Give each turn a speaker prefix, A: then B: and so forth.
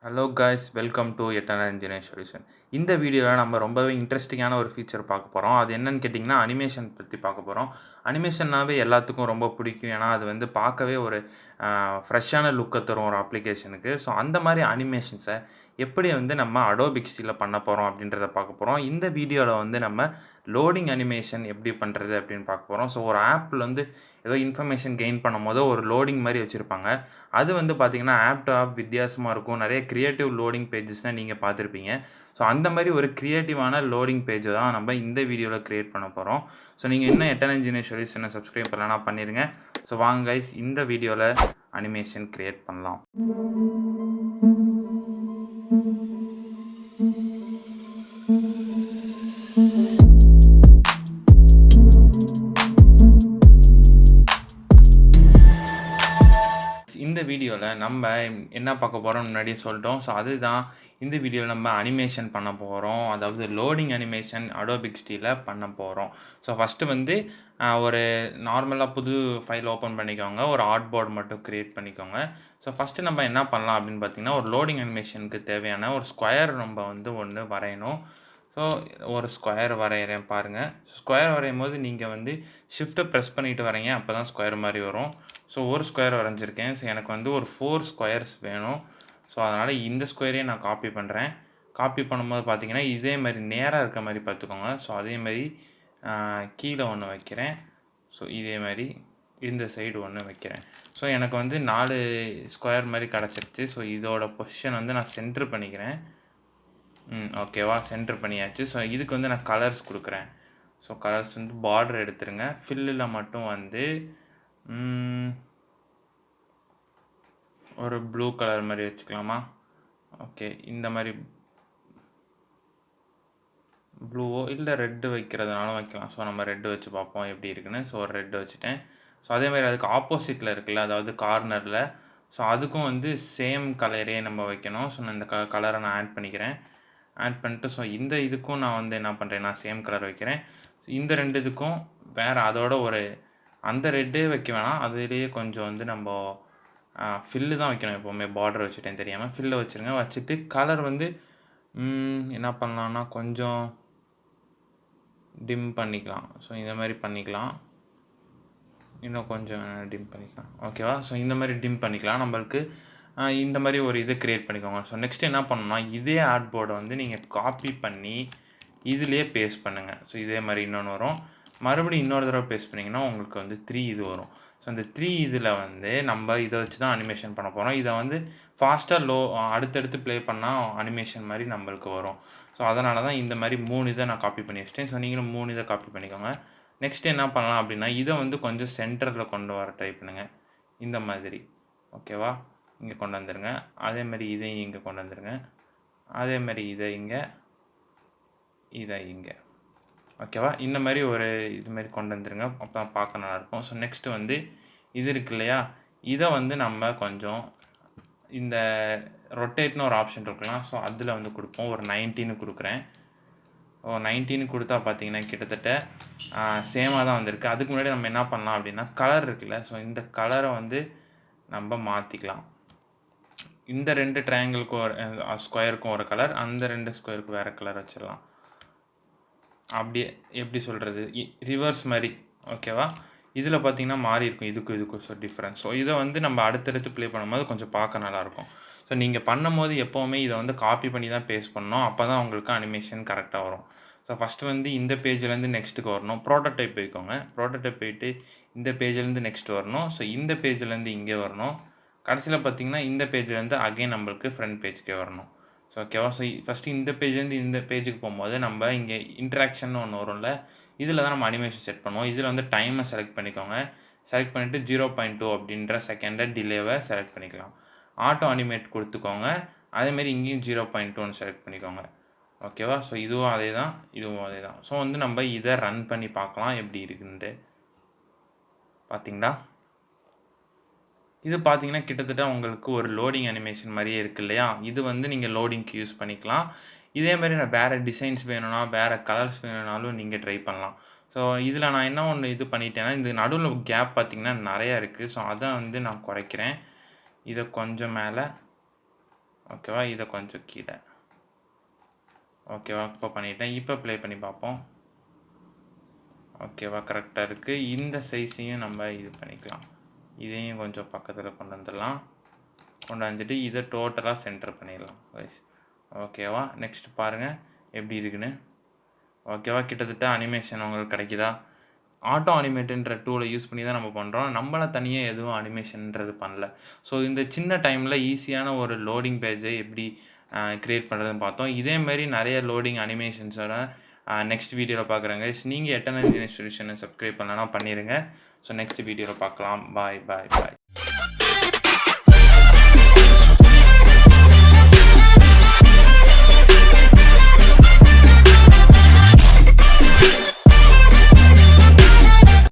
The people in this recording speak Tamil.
A: Hello guys, welcome to eternal engineering solution. இந்த வீடியோவில் நம்ம ரொம்பவே இன்ட்ரெஸ்டிங்கான ஒரு ஃபீச்சர் பார்க்க போகிறோம். அது என்னன்னு கேட்டிங்கன்னா, அனிமேஷன் பற்றி பார்க்க போகிறோம். அனிமேஷன்னாவே எல்லாத்துக்கும் ரொம்ப பிடிக்கும். ஏன்னா அது வந்து பார்க்கவே ஒரு ஃப்ரெஷ்ஷான லுக்கை தரும் ஒரு அப்ளிகேஷனுக்கு. ஸோ அந்த மாதிரி அனிமேஷன்ஸை எப்படி வந்து நம்ம Adobe XDல பண்ண போகிறோம் அப்படின்றத பார்க்க போகிறோம். இந்த வீடியோவில் வந்து நம்ம லோடிங் அனிமேஷன் எப்படி பண்ணுறது அப்படின்னு பார்க்க போகிறோம். ஸோ ஒரு ஆப்பில் வந்து ஏதோ இன்ஃபர்மேஷன் கெயின் பண்ணும்போது ஒரு லோடிங் மாதிரி வச்சுருப்பாங்க. அது வந்து பார்த்திங்கன்னா ஆப் டு ஆப் வித்தியாசமாக இருக்கும். நிறைய கிரியேட்டிவ் லோடிங் பேஜஸ்னால் நீங்கள் பார்த்துருப்பீங்க. ஸோ அந்த மாதிரி ஒரு கிரியேட்டிவான லோடிங் பேஜை தான் நம்ம இந்த வீடியோவில் க்ரியேட் பண்ண போகிறோம். ஸோ நீங்கள் இன்னும் எட்டர்னல் இன்ஜினியரிங் சொல்யூஷனை சப்ஸ்கிரைப் பண்ணலன்னா பண்ணிடுங்க. ஸோ வாங்க கைஸ், இந்த வீடியோவில் அனிமேஷன் க்ரியேட் பண்ணலாம். இந்த வீடியோவில் நம்ம என்ன பார்க்க போகிறோம் முன்னாடியே சொல்லிட்டோம். ஸோ அதுதான் இந்த வீடியோவில் நம்ம அனிமேஷன் பண்ண போகிறோம். அதாவது லோடிங் அனிமேஷன் Adobe XDல பண்ண போகிறோம். ஸோ ஃபஸ்ட்டு வந்து ஒரு நார்மலாக புது ஃபைல் ஓப்பன் பண்ணிக்கோங்க. ஒரு ஆர்ட் போர்டு மட்டும் க்ரியேட் பண்ணிக்கோங்க. ஸோ ஃபஸ்ட்டு நம்ம என்ன பண்ணலாம் அப்படின்னு பார்த்தீங்கன்னா, ஒரு லோடிங் அனிமேஷனுக்கு தேவையான ஒரு ஸ்கொயர் நம்ம வந்து ஒன்று வரையணும். ஸோ ஒரு ஸ்கொயர் வரைகிறேன் பாருங்கள். ஸ்கொயர் வரையும் போது நீங்கள் வந்து ஷிஃப்ட்டை ப்ரெஸ் பண்ணிவிட்டு வரைங்க. அப்போ தான் ஸ்கொயர் மாதிரி வரும். ஸோ ஒரு ஸ்கொயர் வரைஞ்சிருக்கேன். ஸோ எனக்கு வந்து ஒரு 4 ஸ்கொயர்ஸ் வேணும். ஸோ அதனால் இந்த ஸ்கொயரையும் நான் காப்பி பண்ணுறேன். காப்பி பண்ணும்போது பார்த்தீங்கன்னா இதே மாதிரி நேராக இருக்க மாதிரி பார்த்துக்கோங்க. ஸோ அதே மாதிரி கீழே ஒன்று வைக்கிறேன். ஸோ இதே மாதிரி இந்த சைடு ஒன்று வைக்கிறேன். ஸோ எனக்கு வந்து 4 ஸ்கொயர் மாதிரி கிடச்சிருச்சு. ஸோ இதோட பொசிஷன் வந்து நான் சென்ட்ரு பண்ணிக்கிறேன். ஓகேவா, சென்ட்ரு பண்ணியாச்சு. ஸோ இதுக்கு வந்து நான் கலர்ஸ் கொடுக்குறேன். ஸோ கலர்ஸ் வந்து பார்டர் எடுத்துருங்க. ஃபில்லில் மட்டும் வந்து ஒரு ப்ளூ கலர் மாதிரி வச்சுக்கலாமா? ஓகே, இந்த மாதிரி ப்ளூவோ இல்லை ரெட்டு வைக்கிறதுனாலும் வைக்கலாம். ஸோ நம்ம ரெட்டு வச்சு பார்ப்போம் எப்படி இருக்குன்னு. ஸோ ஒரு ரெட்டு வச்சுட்டேன். ஸோ அதேமாதிரி அதுக்கு ஆப்போசிட்டில் இருக்குல்ல, அதாவது கார்னரில், ஸோ அதுக்கும் வந்து சேம் கலரே நம்ம வைக்கணும். ஸோ நான் இந்த கலரை நான் ஆட் பண்ணிக்கிறேன். ஆட் பண்ணிட்டு ஸோ இந்த இதுக்கும் நான் வந்து என்ன பண்ணுறேன், நான் சேம் கலர் வைக்கிறேன். இந்த ரெண்டு இதுக்கும் வேறு அதோட ஒரு அந்த ரெட்டே வைக்க வேணாம், அதுலேயே கொஞ்சம் வந்து நம்ம ஃபில்லு தான் வைக்கணும். எப்போவுமே பார்டர் வச்சுட்டேன் தெரியாமல், ஃபில்லை வச்சுருங்க. வச்சுட்டு கலர் வந்து என்ன பண்ணலான்னா கொஞ்சம் டிம் பண்ணிக்கலாம். ஸோ இந்த மாதிரி பண்ணிக்கலாம். இன்னும் கொஞ்சம் டிம் பண்ணிக்கலாம். ஓகேவா? ஸோ இந்த மாதிரி டிம் பண்ணிக்கலாம். நம்மளுக்கு இந்த மாதிரி ஒரு இது க்ரியேட் பண்ணிக்கோங்க. ஸோ நெக்ஸ்ட் என்ன பண்ணணும்னா, இதே ஆர்ட் போர்டை வந்து நீங்கள் காப்பி பண்ணி இதுலேயே பேஸ்ட் பண்ணுங்கள். ஸோ இதே மாதிரி இன்னொன்று வரும். மறுபடியும் இன்னொரு தடவை பேஸ்ட் பண்ணிங்கன்னா உங்களுக்கு வந்து 3 இது வரும். ஸோ அந்த 3 இதில் வந்து நம்ம இதை வச்சு தான் அனிமேஷன் பண்ண போகிறோம். இதை வந்து ஃபாஸ்ட்டாக அடுத்தடுத்து ப்ளே பண்ணால் அனிமேஷன் மாதிரி நம்மளுக்கு வரும். ஸோ அதனால தான் இந்த மாதிரி 3 இதை நான் காப்பி பண்ணி வச்சிட்டேன். ஸோ நீங்களும் 3 இதை காப்பி பண்ணிக்கோங்க. நெக்ஸ்ட் என்ன பண்ணலாம் அப்படின்னா, இதை வந்து கொஞ்சம் சென்டரில் கொண்டு வர ட்ரை பண்ணுங்கள். இந்த மாதிரி ஓகேவா? இங்கே கொண்டு வந்துடுங்க. அதேமாதிரி இதையும் இங்கே கொண்டு வந்துடுங்க. அதேமாதிரி இதை இங்கே ஓகேவா? இந்த மாதிரி ஒரு இதுமாரி கொண்டு வந்துடுங்க. அப்போ தான் பார்க்க நல்லாயிருக்கும். ஸோ நெக்ஸ்ட்டு வந்து இது இருக்கு இல்லையா, இதை வந்து நம்ம கொஞ்சம் இந்த ரொட்டேட்னு ஒரு ஆப்ஷன் இருக்கலாம். ஸோ அதில் வந்து கொடுப்போம். ஒரு 19 கொடுக்குறேன். 19 கொடுத்தா பார்த்தீங்கன்னா கிட்டத்தட்ட சேமாக தான் வந்திருக்கு. அதுக்கு முன்னாடி நம்ம என்ன பண்ணலாம் அப்படின்னா, கலர் இருக்குல்ல, ஸோ இந்த கலரை வந்து நம்ம மாற்றிக்கலாம். இந்த 2 ட்ரையாங்கிளுக்கும் ஒரு ஸ்கொயருக்கும் ஒரு கலர், அந்த 2 ஸ்கொயருக்கு வேறு கலர் வச்சிடலாம். அப்படியே எப்படி சொல்கிறது, ரிவர்ஸ் மாதிரி. ஓகேவா? இதில் பார்த்தீங்கன்னா மாறி இருக்கும் இதுக்கும் ஸோ டிஃப்ரென்ஸ். ஸோ இதை வந்து நம்ம அடுத்தடுத்து ப்ளே பண்ணும்போது கொஞ்சம் பார்க்க நல்லாயிருக்கும். ஸோ நீங்கள் பண்ணும்போது எப்போவுமே இதை வந்து காப்பி பண்ணி தான் பேஸ்ட் பண்ணணும். அப்போ தான் உங்களுக்கு அனிமேஷன் கரெக்டாக வரும். ஸோ ஃபஸ்ட்டு வந்து இந்த பேஜ்லேருந்து நெக்ஸ்ட்டுக்கு வரணும். ப்ரோட்டோடைப் போய்க்கோங்க. ப்ரோட்டோடைப் போயிட்டு இந்த பேஜ்லேருந்து நெக்ஸ்ட் வரணும். ஸோ இந்த பேஜ்லேருந்து இங்கே வரணும். கடைசியில் பார்த்தீங்கன்னா இந்த பேஜ்லேருந்து அகைன் நம்மளுக்கு ஃப்ரண்ட் பேஜ்க்கே வரணும். ஸோ ஓகேவா? ஸோ ஃபஸ்ட்டு இந்த பேஜ்லேருந்து இந்த பேஜுக்கு போகும்போது நம்ம இங்கே இன்ட்ராக்ஷன் ஒன்று வரும்ல, இதில் தான் நம்ம அனிமேஷன் செட் பண்ணுவோம். இதில் வந்து டைமை செலக்ட் பண்ணிக்கோங்க. செலக்ட் பண்ணிவிட்டு 0.2 அப்படின்ற செகண்டை டிலேவை செலக்ட் பண்ணிக்கலாம். ஆட்டோ அனிமேட் கொடுத்துக்கோங்க. அதேமாரி இங்கேயும் 0.2ன்னு செலக்ட் பண்ணிக்கோங்க. ஓகேவா? ஸோ இதுவும் அதே தான், இதுவும் அதே தான். ஸோ வந்து நம்ம இதை ரன் பண்ணி பார்க்கலாம் எப்படி இருக்குன்ட்டு. பார்த்தீங்களா? இது பார்த்தீங்கன்னா கிட்டத்தட்ட உங்களுக்கு ஒரு லோடிங் அனிமேஷன் மாதிரியே இருக்குது இல்லையா? இது வந்து நீங்கள் லோடிங்க்கு யூஸ் பண்ணிக்கலாம். இதேமாதிரி நான் வேறு டிசைன்ஸ் வேணும்னா, வேறு கலர்ஸ் வேணும்னாலும் நீங்கள் ட்ரை பண்ணலாம். ஸோ இதில் நான் என்ன ஒன்று இது பண்ணிட்டேன்னா, இந்த நடுவில் கேப் பார்த்தீங்கன்னா நிறையா இருக்குது. ஸோ அதை வந்து நான் குறைக்கிறேன். இதை கொஞ்சம் மேலே ஓகேவா? இதை கொஞ்சம் கீழே. ஓகேவா? இப்போ பண்ணிட்டேன். இப்போ ப்ளே பண்ணி பார்ப்போம். ஓகேவா? கரெக்டாக இருக்குது. இந்த சைஸையும் நம்ம இது பண்ணிக்கலாம். இதையும் கொஞ்சம் பக்கத்தில் கொண்டு வந்துடலாம். கொண்டு வந்துட்டு இதை டோட்டலாக சென்டர் பண்ணிடலாம். ஓகேவா? நெக்ஸ்ட் பாருங்கள் எப்படி இருக்குன்னு. ஓகேவா? கிட்டத்தட்ட அனிமேஷன் உங்களுக்கு கிடைக்குதா? ஆட்டோ அனிமேட்டுன்ற டூலை யூஸ் பண்ணி தான் நம்ம பண்ணுறோம். நம்மள தனியாக எதுவும் அனிமேஷன்ன்றது பண்ணல. ஸோ இந்த சின்ன டைமில் ஈஸியான ஒரு லோடிங் பேஜை எப்படி க்ரியேட் பண்ணுறதுன்னு பார்த்தோம். இதேமாரி நிறைய லோடிங் அனிமேஷன்ஸோட நெக்ஸ்ட் வீடியோவில் பார்க்குறேங்க. நீங்கள் எட்டர்னல் இன்ஜினியரிங் சொல்யூஷனை சப்ஸ்கிரைப் பண்ணலன்னா பண்ணிடுங்க. ஸோ நெக்ஸ்ட் வீடியோவில் பார்க்கலாம். பாய்.